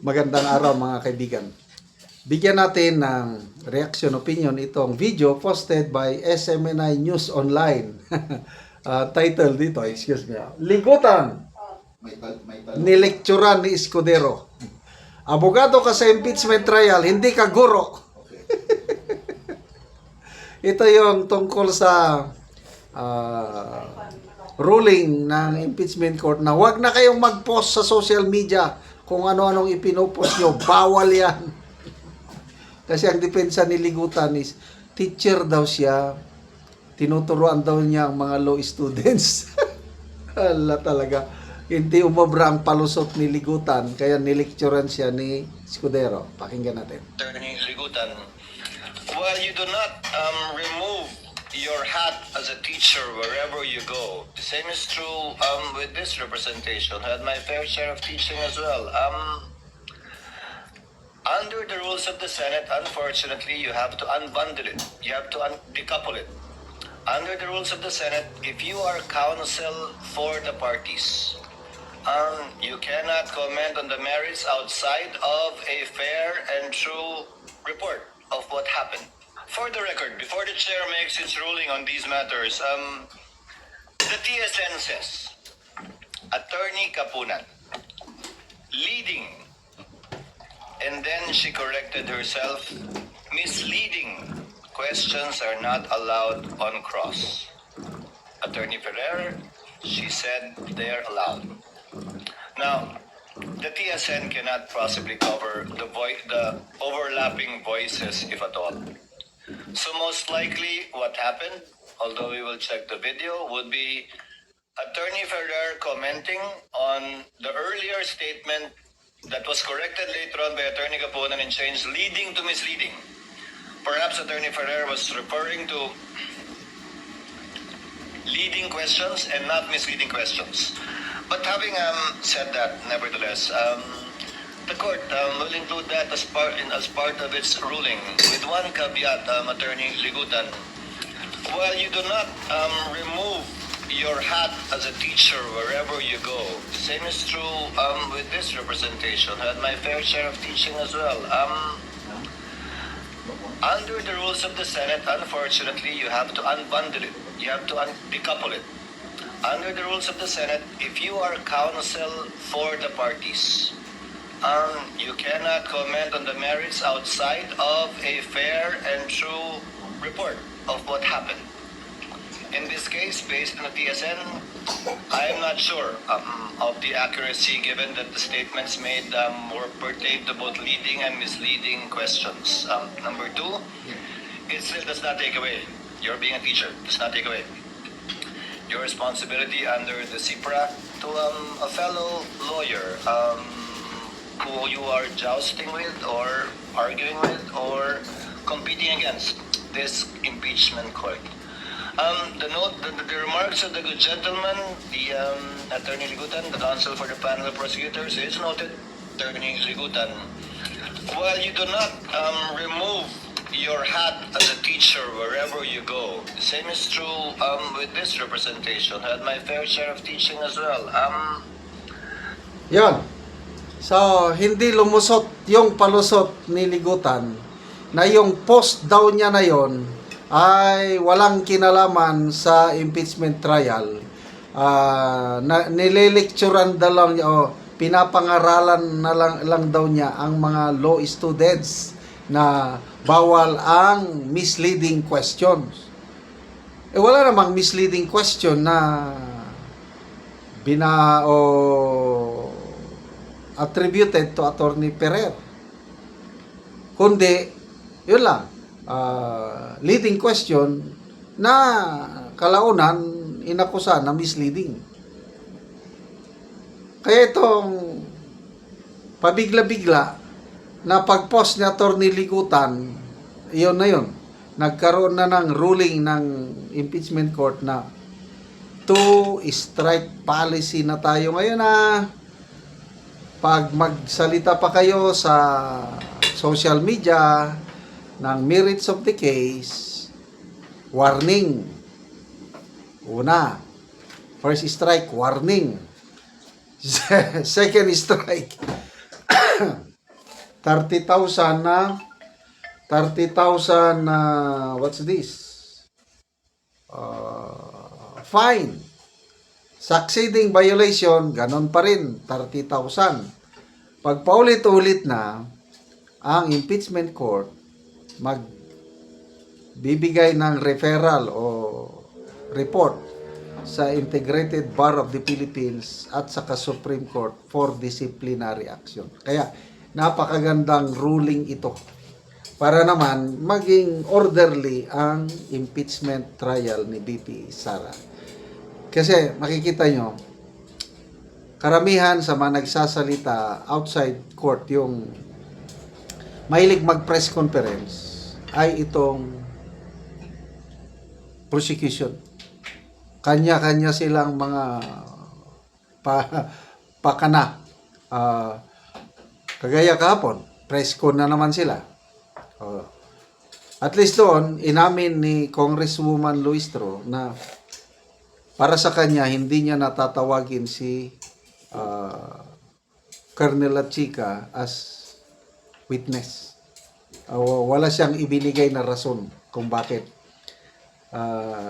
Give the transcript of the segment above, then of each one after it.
Magandang araw mga kaibigan. Bigyan natin ng reaction opinion itong video posted by SMNI News Online. Title dito, excuse me. Ligutan, nilekturan ni Escudero. Abogado ka sa impeachment trial, hindi ka guro. Ito yung tungkol sa ruling ng impeachment court na wag na kayong mag-post sa social media kung ano-anong ipinopost nyo. Bawal yan. Kasi ang depensa ni Ligutan is teacher daw siya. Tinuturuan daw niya ang mga law students. Hala talaga. Hindi umabra ang palusot ni Ligutan. Kaya nilecturean siya ni Escudero. Pakinggan natin. Attorney Ligutan, while you do not remove your hat as a teacher wherever you go, the same is true with this representation. I had my fair share of teaching as well. Under the rules of the Senate, unfortunately, you have to unbundle it. You have to decouple it. Under the rules of the Senate, if you are counsel for the parties, you cannot comment on the merits outside of a fair and true report of what happened. For the record, before the chair makes its ruling on these matters, the TSN says, Attorney Kapunan, leading, and then she corrected herself, misleading questions are not allowed on cross. Attorney Ferrer, she said they are allowed. Now, the TSN cannot possibly cover the overlapping voices, if at all. So most likely what happened, although we will check the video, would be Attorney Ferrer commenting on the earlier statement that was corrected later on by Attorney Kapunan and changed leading to misleading. Perhaps Attorney Ferrer was referring to leading questions and not misleading questions. But having said that, nevertheless, the court will include that as part of its ruling, with one caveat, Attorney Ligutan. While you do not remove your hat as a teacher wherever you go, the same is true with this representation. I had my fair share of teaching as well. Under the rules of the Senate, unfortunately, you have to unbundle it. You have to decouple it. Under the rules of the Senate, if you are counsel for the parties, you cannot comment on the merits outside of a fair and true report of what happened. In this case, based on the TSN, I am not sure of the accuracy, given that the statements made were pertain to both leading and misleading questions. Number two, it still does not take away, your being a teacher, does not take away your responsibility under the CIPRA to a fellow lawyer who you are jousting with or arguing with or competing against this impeachment court. The remarks of the good gentleman, the Attorney Ligutan, the counsel for the panel of prosecutors, is noted. Attorney Ligutan, while you do not remove your hat as a teacher wherever you go, the same is true with this representation. I had my fair share of teaching as well. Yan. So, hindi lumusot yung palusot ni Ligutan na yung post daw niya na yon ay walang kinalaman sa impeachment trial. Nililecturean daw lang niya, pinapangaralan na lang daw niya ang mga law students na bawal ang misleading questions. Wala namang misleading question na attributed to Attorney Ferrer. Kundi, yun lang, leading question na kalaunan inakusa na misleading. Kaya itong pabigla-bigla na pag-post ni Attorney Ligutan, yun na yun. Nagkaroon na ng ruling ng impeachment court na two-strike policy na tayo ngayon na pag magsalita pa kayo sa social media ng merits of the case, warning. Una, first strike, warning. Second strike, 30,000 na 30,000 na what's this? Fine. Succeeding violation, ganon pa rin, 30,000. Pag paulit-ulit na, ang impeachment court magbibigay ng referral o report sa Integrated Bar of the Philippines at saka Supreme Court for disciplinary action. Kaya napakagandang ruling ito para naman maging orderly ang impeachment trial ni BP Sara. Kasi makikita nyo, karamihan sa mga nagsasalita outside court, yung mahilig mag-press conference, ay itong prosecution. Kanya-kanya silang mga pakana. Kagaya kahapon, press con na naman sila. At least doon, inamin ni Congresswoman Luistro na para sa kanya, hindi niya natatawagin si Colonel Lachica as witness. Wala siyang ibinigay na rason kung bakit.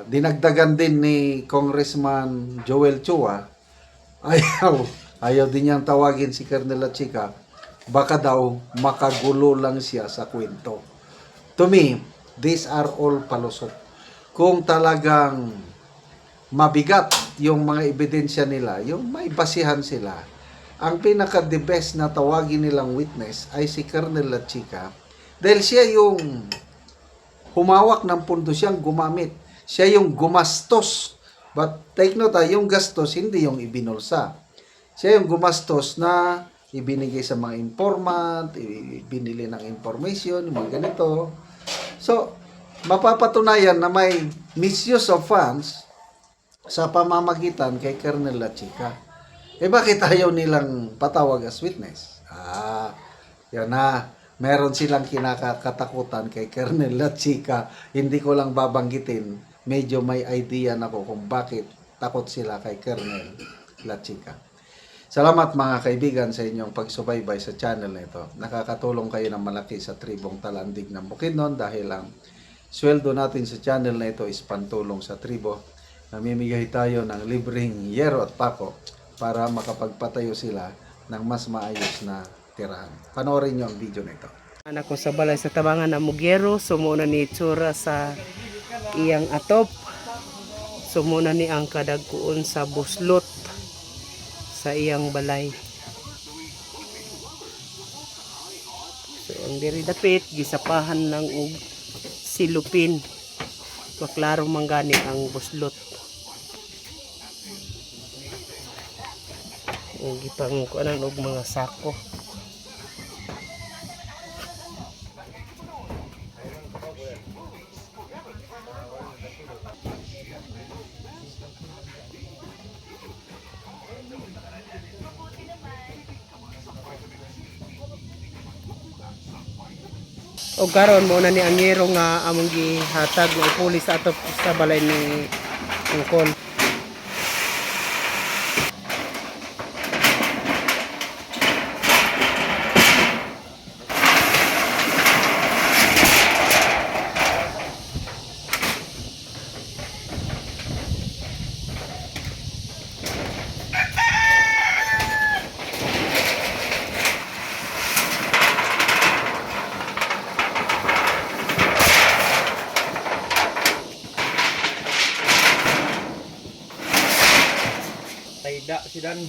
Dinagdagan din ni Congressman Joel Chua, ayaw din niyang tawagin si Colonel Lachica, baka daw makagulo lang siya sa kwento. To me, these are all palusot. Kung talagang mabigat yung mga ebidensya nila, yung may basihan sila, ang pinaka-the best na tawagin nilang witness ay si Colonel Lachica dahil siya yung humawak ng pundo, siyang gumamit. Siya yung gumastos. But take note, yung gastos, hindi yung ibinulsa. Siya yung gumastos na ibinigay sa mga informant, binili ng information, mga ganito. So, mapapatunayan na may misuse of funds sa pamamagitan kay Colonel Lachica. Bakit ayaw nilang patawag as witness? Yan na. Meron silang kinakatakutan kay Colonel Lachica. Hindi ko lang babanggitin. Medyo may idea na ko kung bakit takot sila kay Colonel Lachica. Salamat mga kaibigan sa inyong pagsubaybay sa channel na ito. Nakakatulong kayo ng malaki sa tribong Talandig ng Bukidnon dahil ang sweldo natin sa channel na ito is pantulong sa tribo. Namimigay tayo ng libreng yero at pako para makapagpatayo sila ng mas maayos na tirahan. Panoorin nyo ang video na ito. Anak ko sa balay sa tabangan na Mugyero, sumuna ni Tsura sa iyang atop. Sumuna ni ang kadagkuon sa buslot sa iyang balay. So ang diri dapit gisapahan ng silupin. Maklaro manggani ang buslot. Ang gipang kuanan og mga sako. O karon mo na ni Angero nga among gihatag ng pulis atop sa balay ni Ungkol. Tayda si Dan.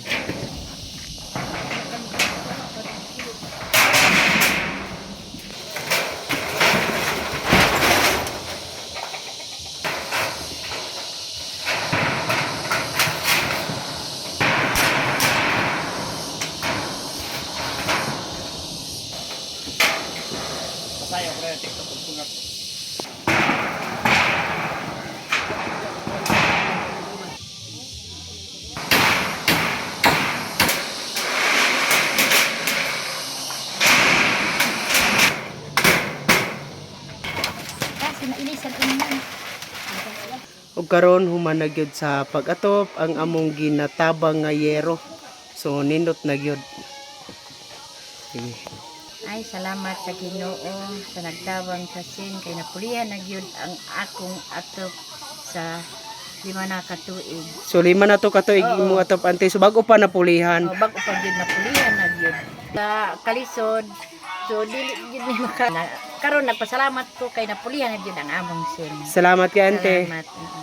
Pasaya ko rin TikTok pagpungat. Ug karon human na gyud sa pag-atop ang among ginatabang nga yero. So nindot na gyud. Sige. Ay, salamat sa Ginoo sa nagdawang sa sin kay napulihan na gyud ang akong atop sa 5 na katuig. So 5 na to katuig Oo. mo atop ante. So bago pa napulihan. O bago pa gyud napulihan na gyud. Sa kalisod, so dili gyud ni karon nagpasalamat ko kay napulihan na gyud ang among sin. Salamat kay ante. Salamat.